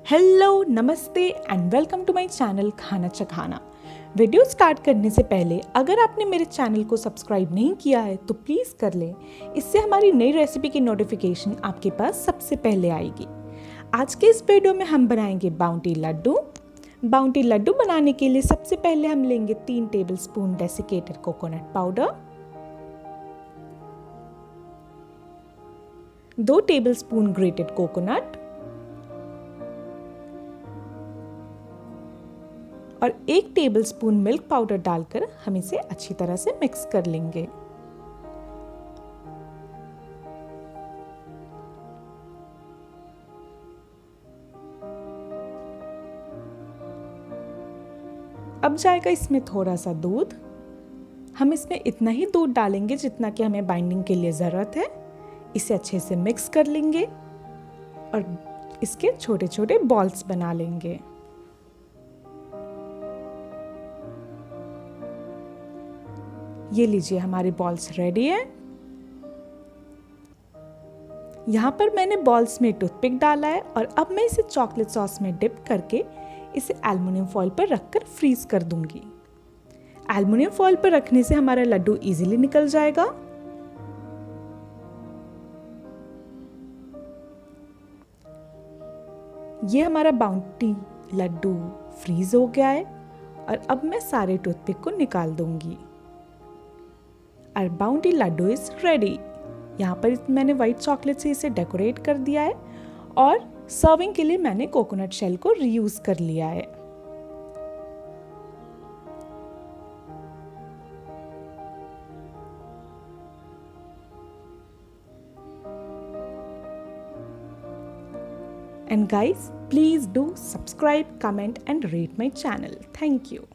Hello, नमस्ते and welcome to my channel खाना चखाना। वीडियो स्टार्ट करने से पहले अगर आपने मेरे चैनल को सब्सक्राइब नहीं किया है तो प्लीज़ कर लें। इससे हमारी नई रेसिपी की नोटिफिकेशन आपके पास सबसे पहले आएगी। आज के इस वीडियो में हम बनाएंगे बाउंटी लड्डू। बाउंटी लड्डू बनाने के लिए सबसे पहले हम लेंगे 3 tablespoon desiccated coconut powder, 2 tablespoon grated coconut और 1 टेबलस्पून मिल्क पाउडर डालकर हम इसे अच्छी तरह से मिक्स कर लेंगे। अब जाएगा इसमें थोड़ा सा दूध। हम इसमें इतना ही दूध डालेंगे जितना कि हमें बाइंडिंग के लिए ज़रूरत है। इसे अच्छे से मिक्स कर लेंगे और इसके छोटे छोटे बॉल्स बना लेंगे। ये लीजिए, हमारे बॉल्स रेडी है। यहाँ पर मैंने बॉल्स में टूथपिक डाला है और अब मैं इसे चॉकलेट सॉस में डिप करके इसे एल्युमिनियम फॉइल पर रखकर फ्रीज कर दूंगी। एल्युमिनियम फॉइल पर रखने से हमारा लड्डू इजीली निकल जाएगा। ये हमारा बाउंटी लड्डू फ्रीज हो गया है और अब मैं सारे टूथपिक को निकाल दूंगी। और बाउंटी लड्डू इज रेडी। यहाँ पर मैंने व्हाइट चॉकलेट से इसे डेकोरेट कर दिया है और सर्विंग के लिए मैंने कोकोनट शेल को रीयूज कर लिया है। And guys, please do subscribe, comment and rate my channel. Thank you.